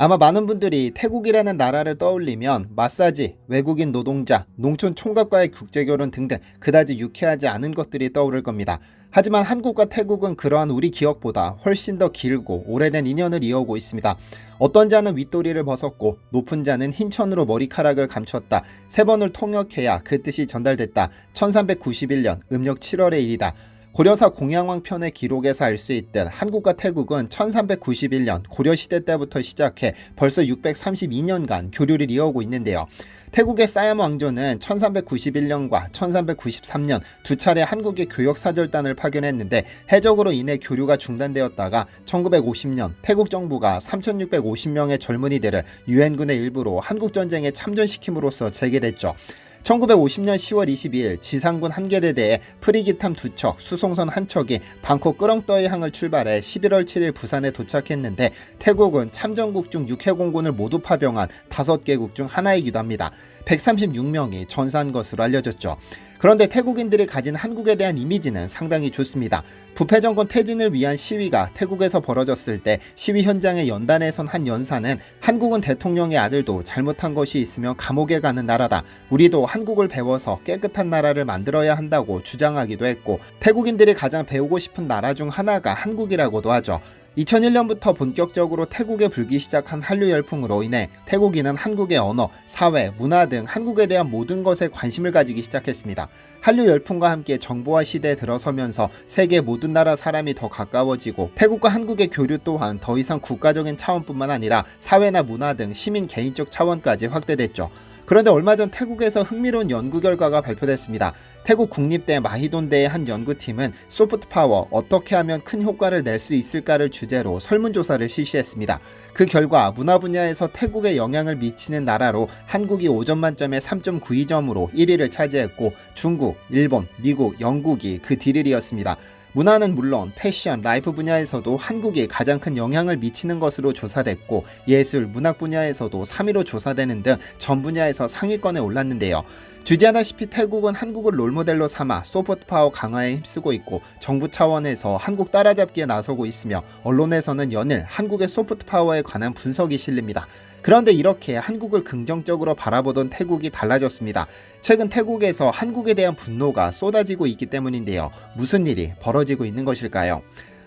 아마 많은 분들이 태국이라는 나라를 떠올리면 마사지, 외국인 노동자, 농촌 총각과의 국제결혼 등등 그다지 유쾌하지 않은 것들이 떠오를 겁니다. 하지만 한국과 태국은 그러한 우리 기억보다 훨씬 더 길고 오래된 인연을 이어오고 있습니다. 어떤 자는 윗도리를 벗었고 높은 자는 흰천으로 머리카락을 감췄다. 세 번을 통역해야 그 뜻이 전달됐다. 1391년 음력 7월의 일이다. 고려사 공양왕 편의 기록에서 알 수 있듯 한국과 태국은 1391년 고려시대 때부터 시작해 벌써 632년간 교류를 이어오고 있는데요. 태국의 사얌 왕조는 1391년과 1393년 두 차례 한국의 교역사절단을 파견했는데 해적으로 인해 교류가 중단되었다가 1950년 태국 정부가 3650명의 젊은이들을 유엔군의 일부로 한국전쟁에 참전시킴으로써 재개됐죠. 1950년 10월 22일 지상군 한 개대대에 프리기탐 2척, 수송선 한 척이 방콕 끄렁떠이 항을 출발해 11월 7일 부산에 도착했는데 태국은 참전국 중 6해공군을 모두 파병한 5개국 중 하나이기도 합니다. 136명이 전사한 것으로 알려졌죠. 그런데 태국인들이 가진 한국에 대한 이미지는 상당히 좋습니다. 부패 정권 퇴진을 위한 시위가 태국에서 벌어졌을 때 시위 현장에 연단에 선 한 연사는 한국은 대통령의 아들도 잘못한 것이 있으면 감옥에 가는 나라다. 우리도 한국을 배워서 깨끗한 나라를 만들어야 한다고 주장하기도 했고 태국인들이 가장 배우고 싶은 나라 중 하나가 한국이라고도 하죠. 2001년부터 본격적으로 태국에 불기 시작한 한류 열풍으로 인해 태국인은 한국의 언어, 사회, 문화 등 한국에 대한 모든 것에 관심을 가지기 시작했습니다. 한류 열풍과 함께 정보화 시대에 들어서면서 세계 모든 나라 사람이 더 가까워지고 태국과 한국의 교류 또한 더 이상 국가적인 차원뿐만 아니라 사회나 문화 등 시민 개인적 차원까지 확대됐죠. 그런데 얼마 전 태국에서 흥미로운 연구 결과가 발표됐습니다. 태국 국립대 마히돈대의 한 연구팀은 소프트 파워, 어떻게 하면 큰 효과를 낼 수 있을까를 주제로 설문조사를 실시했습니다. 그 결과 문화 분야에서 태국에 영향을 미치는 나라로 한국이 5점 만점에 3.92점으로 1위를 차지했고 중국, 일본, 미국, 영국이 그 뒤를 이었습니다. 문화는 물론 패션, 라이프 분야에서도 한국이 가장 큰 영향을 미치는 것으로 조사됐고 예술, 문학 분야에서도 3위로 조사되는 등 전 분야에서 상위권에 올랐는데요. 주지하다시피 태국은 한국을 롤모델로 삼아 소프트 파워 강화에 힘쓰고 있고 정부 차원에서 한국 따라잡기에 나서고 있으며 언론에서는 연일 한국의 소프트 파워에 관한 분석이 실립니다. 그런데 이렇게 한국을 긍정적으로 바라보던 태국이 달라졌습니다. 최근 태국에서 한국에 대한 분노가 쏟아지고 있기 때문인데요. 무슨 일이 벌어지고 있는 것일까요?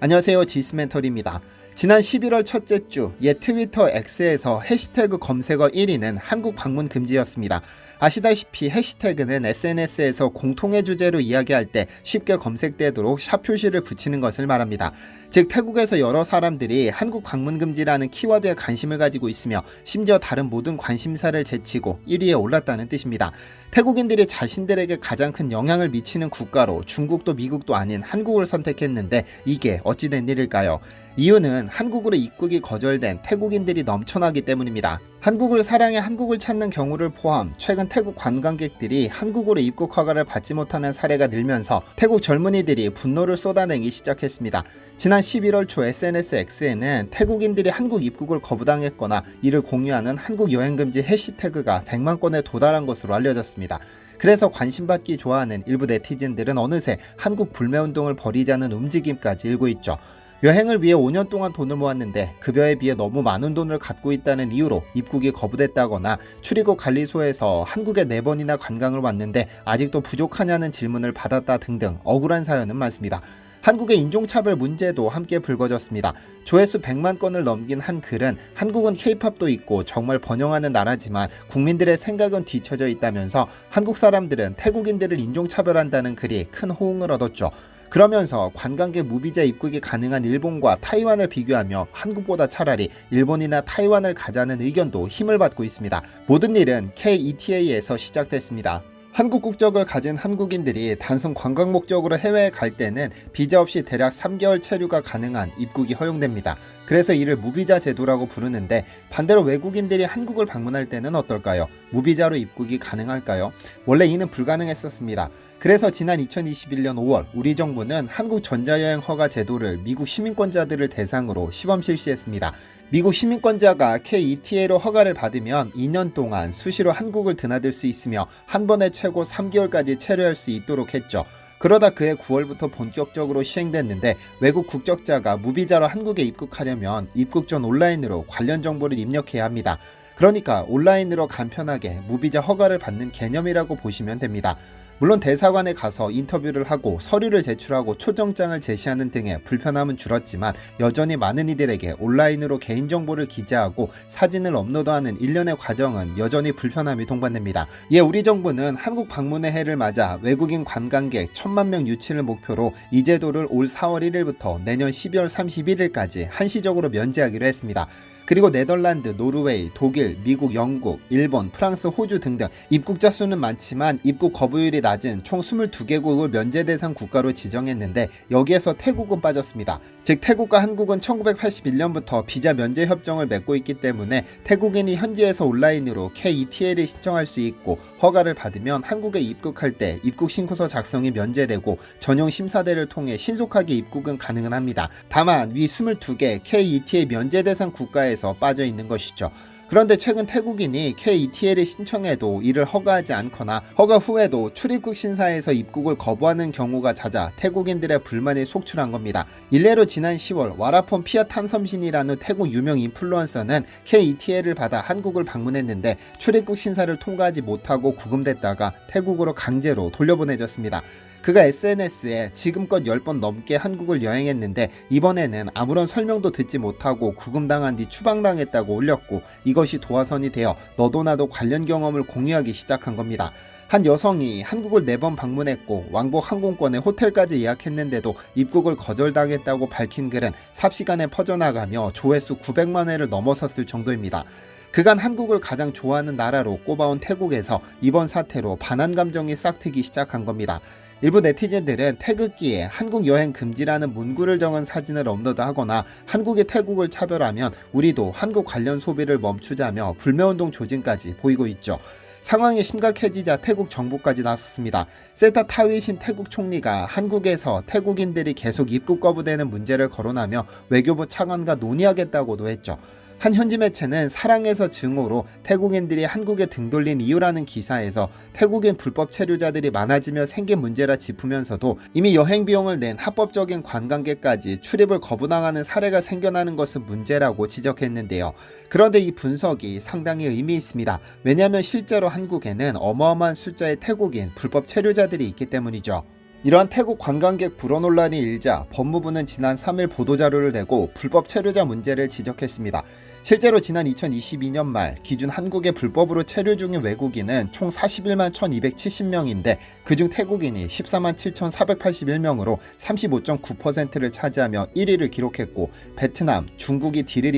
안녕하세요, 디스멘털입니다. 지난 11월 첫째 주 옛 트위터 X에서 해시태그 검색어 1위는 한국 방문 금지였습니다. 아시다시피 해시태그는 SNS에서 공통의 주제로 이야기할 때 쉽게 검색되도록 샵 표시를 붙이는 것을 말합니다. 즉 태국에서 여러 사람들이 한국 방문 금지라는 키워드에 관심을 가지고 있으며 심지어 다른 모든 관심사를 제치고 1위에 올랐다는 뜻입니다. 태국인들이 자신들에게 가장 큰 영향을 미치는 국가로 중국도 미국도 아닌 한국을 선택했는데 이게 어찌된 일일까요? 이유는 한국으로 입국이 거절된 태국인들이 넘쳐나기 때문입니다. 한국을 사랑해 한국을 찾는 경우를 포함 최근 태국 관광객들이 한국으로 입국 허가를 받지 못하는 사례가 늘면서 태국 젊은이들이 분노를 쏟아내기 시작했습니다. 지난 11월 초 SNS X에는 태국인들이 한국 입국을 거부당했거나 이를 공유하는 한국 여행금지 해시태그가 100만 건에 도달한 것으로 알려졌습니다. 그래서 관심받기 좋아하는 일부 네티즌들은 어느새 한국 불매운동을 벌이자는 움직임까지 일고 있죠. 여행을 위해 5년 동안 돈을 모았는데 급여에 비해 너무 많은 돈을 갖고 있다는 이유로 입국이 거부됐다거나 출입국 관리소에서 한국에 4번이나 관광을 왔는데 아직도 부족하냐는 질문을 받았다 등등 억울한 사연은 많습니다. 한국의 인종차별 문제도 함께 불거졌습니다. 조회수 100만 건을 넘긴 한 글은 한국은 K-팝도 있고 정말 번영하는 나라지만 국민들의 생각은 뒤처져 있다면서 한국 사람들은 태국인들을 인종차별한다는 글이 큰 호응을 얻었죠. 그러면서 관광객 무비자 입국이 가능한 일본과 타이완을 비교하며 한국보다 차라리 일본이나 타이완을 가자는 의견도 힘을 받고 있습니다. 모든 일은 KETA에서 시작됐습니다. 한국 국적을 가진 한국인들이 단순 관광 목적으로 해외에 갈 때는 비자 없이 대략 3개월 체류가 가능한 입국이 허용됩니다. 그래서 이를 무비자 제도라고 부르는데 반대로 외국인들이 한국을 방문할 때는 어떨까요? 무비자로 입국이 가능할까요? 원래 이는 불가능했었습니다. 그래서 지난 2021년 5월 우리 정부는 한국 전자여행 허가 제도를 미국 시민권자들을 대상으로 시범 실시했습니다. 미국 시민권자가 KETA로 허가를 받으면 2년 동안 수시로 한국을 드나들 수 있으며 한 번에 최고 3개월까지 체류할 수 있도록 했죠. 그러다 그해 9월부터 본격적으로 시행됐는데 외국 국적자가 무비자로 한국에 입국하려면 입국 전 온라인으로 관련 정보를 입력해야 합니다. 그러니까 온라인으로 간편하게 무비자 허가를 받는 개념이라고 보시면 됩니다. 물론 대사관에 가서 인터뷰를 하고 서류를 제출하고 초정장을 제시하는 등의 불편함은 줄었지만 여전히 많은 이들에게 온라인으로 개인정보를 기재하고 사진을 업로드하는 일련의 과정은 여전히 불편함이 동반됩니다. 이에 우리 정부는 한국 방문의 해를 맞아 외국인 관광객 1000만 명 유치를 목표로 이 제도를 올 4월 1일부터 내년 12월 31일까지 한시적으로 면제하기로 했습니다. 그리고 네덜란드, 노르웨이, 독일, 미국, 영국, 일본, 프랑스, 호주 등등 입국자 수는 많지만 입국 거부율이 낮은 총 22개국을 면제 대상 국가로 지정했는데 여기에서 태국은 빠졌습니다. 즉 태국과 한국은 1981년부터 비자 면제 협정을 맺고 있기 때문에 태국인이 현지에서 온라인으로 KETA를 신청할 수 있고 허가를 받으면 한국에 입국할 때 입국 신고서 작성이 면제되고 전용 심사대를 통해 신속하게 입국은 가능은 합니다. 다만 위 22개 KETA 면제 대상 국가에 빠져 있는 것이죠. 그런데 최근 태국인이 KETA를 신청해도 이를 허가하지 않거나 허가 후에도 출입국 심사에서 입국을 거부하는 경우가 잦아 태국인들의 불만이 속출한 겁니다. 일례로 지난 10월 와라폰 피아탐섬신이라는 태국 유명 인플루언서는 KETA를 받아 한국을 방문했는데 출입국 심사를 통과하지 못하고 구금됐다가 태국으로 강제로 돌려보내졌습니다. 그가 SNS에 지금껏 10번 넘게 한국을 여행했는데 이번에는 아무런 설명도 듣지 못하고 구금당한 뒤 추방당했다고 올렸고 이것이 도화선이 되어 너도 나도 관련 경험을 공유하기 시작한 겁니다. 한 여성이 한국을 4번 방문했고 왕복 항공권에 호텔까지 예약했는데도 입국을 거절당했다고 밝힌 글은 삽시간에 퍼져나가며 조회수 900만 회를 넘어섰을 정도입니다. 그간 한국을 가장 좋아하는 나라로 꼽아온 태국에서 이번 사태로 반한 감정이 싹트기 시작한 겁니다. 일부 네티즌들은 태극기에 한국 여행 금지라는 문구를 적은 사진을 업로드하거나 한국이 태국을 차별하면 우리도 한국 관련 소비를 멈추자며 불매운동 조짐까지 보이고 있죠. 상황이 심각해지자 태국 정부까지 나섰습니다. 세타 타위신 태국 총리가 한국에서 태국인들이 계속 입국 거부되는 문제를 거론하며 외교부 차관과 논의하겠다고도 했죠. 한 현지 매체는 사랑에서 증오로 태국인들이 한국에 등 돌린 이유라는 기사에서 태국인 불법 체류자들이 많아지며 생긴 문제라 짚으면서도 이미 여행 비용을 낸 합법적인 관광객까지 출입을 거부당하는 사례가 생겨나는 것은 문제라고 지적했는데요. 그런데 이 분석이 상당히 의미 있습니다. 왜냐하면 실제로 한국에는 어마어마한 숫자의 태국인 불법 체류자들이 있기 때문이죠. 이러한 태국 관광객 불어 논란이 일자 법무부는 지난 3일 보도자료를 내고 불법 체류자 문제를 지적했습니다. 실제로 지난 2022년 말 기준 한국에 불법으로 체류 중인 외국인은 총 41만 1270명인데 그중 태국인이 14만 7481명으로 35.9%를 차지하며 1위를 기록했고 베트남, 중국이 뒤를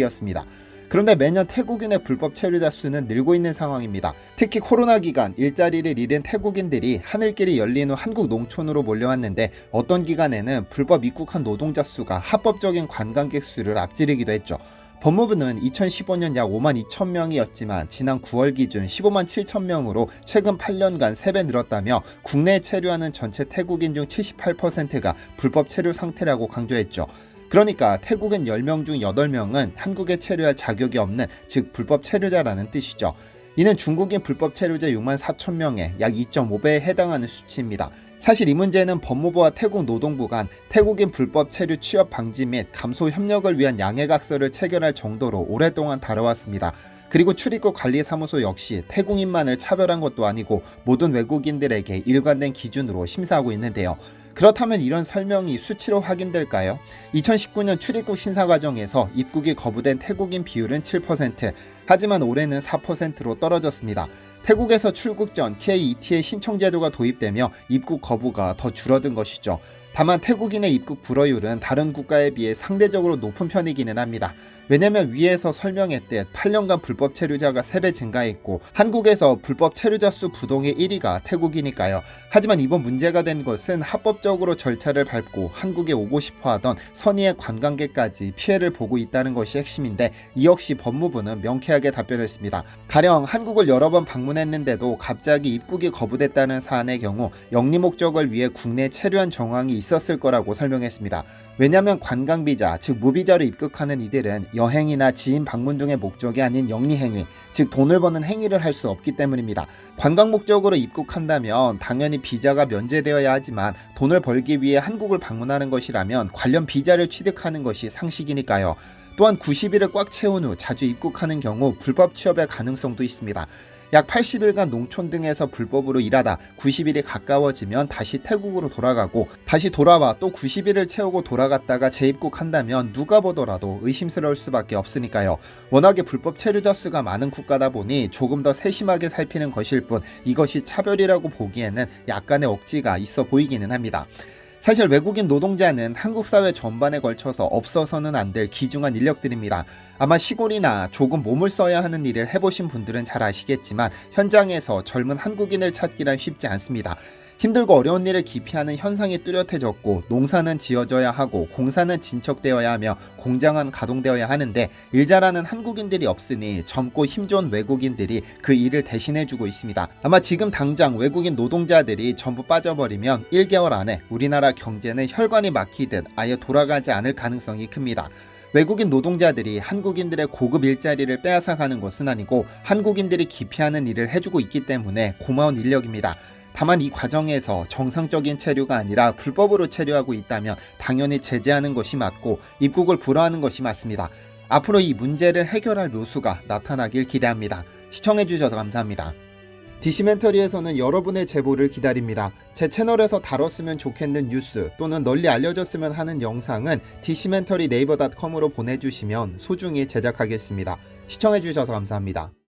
그런데 매년 태국인의 불법 체류자 수는 늘고 있는 상황입니다. 특히 코로나 기간 일자리를 잃은 태국인들이 하늘길이 열린 후 한국 농촌으로 몰려왔는데 어떤 기간에는 불법 입국한 노동자 수가 합법적인 관광객 수를 앞지르기도 했죠. 법무부는 2015년 약 5만 2천 명이었지만 지난 9월 기준 15만 7천 명으로 최근 8년간 3배 늘었다며 국내에 체류하는 전체 태국인 중 78%가 불법 체류 상태라고 강조했죠. 그러니까 태국인 10명 중 8명은 한국에 체류할 자격이 없는 즉 불법 체류자라는 뜻이죠. 이는 중국인 불법 체류자 6만 4천 명의 약 2.5배에 해당하는 수치입니다. 사실 이 문제는 법무부와 태국 노동부 간 태국인 불법 체류 취업 방지 및 감소 협력을 위한 양해각서를 체결할 정도로 오랫동안 다뤄왔습니다. 그리고 출입국 관리사무소 역시 태국인만을 차별한 것도 아니고 모든 외국인들에게 일관된 기준으로 심사하고 있는데요. 그렇다면 이런 설명이 수치로 확인될까요? 2019년 출입국 심사 과정에서 입국이 거부된 태국인 비율은 7%, 하지만 올해는 4%로 떨어졌습니다. 태국에서 출국 전 KETA 신청 제도가 도입되며 입국 거부가 더 줄어든 것이죠. 다만 태국인의 입국 불허율은 다른 국가에 비해 상대적으로 높은 편이기는 합니다. 왜냐면 위에서 설명했듯 8년간 불법 체류자가 3배 증가했고 한국에서 불법 체류자 수 부동의 1위가 태국이니까요. 하지만 이번 문제가 된 것은 합법적으로 절차를 밟고 한국에 오고 싶어 하던 선의의 관광객까지 피해를 보고 있다는 것이 핵심인데 이 역시 법무부는 명쾌하게 답변했습니다. 가령 한국을 여러 번 방문했는데도 갑자기 입국이 거부됐다는 사안의 경우 영리 목적을 위해 국내에 체류한 정황이 있었을 거라고 설명했습니다. 왜냐하면 관광비자 즉 무비자로 입국하는 이들은 여행이나 지인 방문 등의 목적이 아닌 영리행위, 즉 돈을 버는 행위를 할 수 없기 때문입니다. 관광 목적으로 입국한다면 당연히 비자가 면제되어야 하지만 돈을 벌기 위해 한국을 방문하는 것이라면 관련 비자를 취득하는 것이 상식이니까요. 또한 90일을 꽉 채운 후 자주 입국하는 경우 불법 취업의 가능성도 있습니다. 약 80일간 농촌 등에서 불법으로 일하다 90일이 가까워지면 다시 태국으로 돌아가고 다시 돌아와 또 90일을 채우고 돌아갔다가 재입국한다면 누가 보더라도 의심스러울 수밖에 없으니까요. 워낙에 불법 체류자 수가 많은 국가다 보니 조금 더 세심하게 살피는 것일 뿐 이것이 차별이라고 보기에는 약간의 억지가 있어 보이기는 합니다. 사실 외국인 노동자는 한국 사회 전반에 걸쳐서 없어서는 안 될 귀중한 인력들입니다. 아마 시골이나 조금 몸을 써야 하는 일을 해보신 분들은 잘 아시겠지만 현장에서 젊은 한국인을 찾기란 쉽지 않습니다. 힘들고 어려운 일을 기피하는 현상이 뚜렷해졌고 농사는 지어져야 하고 공사는 진척되어야 하며 공장은 가동되어야 하는데 일 잘하는 한국인들이 없으니 젊고 힘 좋은 외국인들이 그 일을 대신해주고 있습니다. 아마 지금 당장 외국인 노동자들이 전부 빠져버리면 1개월 안에 우리나라 경제는 혈관이 막히듯 아예 돌아가지 않을 가능성이 큽니다. 외국인 노동자들이 한국인들의 고급 일자리를 빼앗아가는 것은 아니고 한국인들이 기피하는 일을 해주고 있기 때문에 고마운 인력입니다. 다만 이 과정에서 정상적인 체류가 아니라 불법으로 체류하고 있다면 당연히 제재하는 것이 맞고 입국을 불허하는 것이 맞습니다. 앞으로 이 문제를 해결할 묘수가 나타나길 기대합니다. 시청해주셔서 감사합니다. 디시멘터리에서는 여러분의 제보를 기다립니다. 제 채널에서 다뤘으면 좋겠는 뉴스 또는 널리 알려졌으면 하는 영상은 디시멘터리 네이버.com으로 보내주시면 소중히 제작하겠습니다. 시청해주셔서 감사합니다.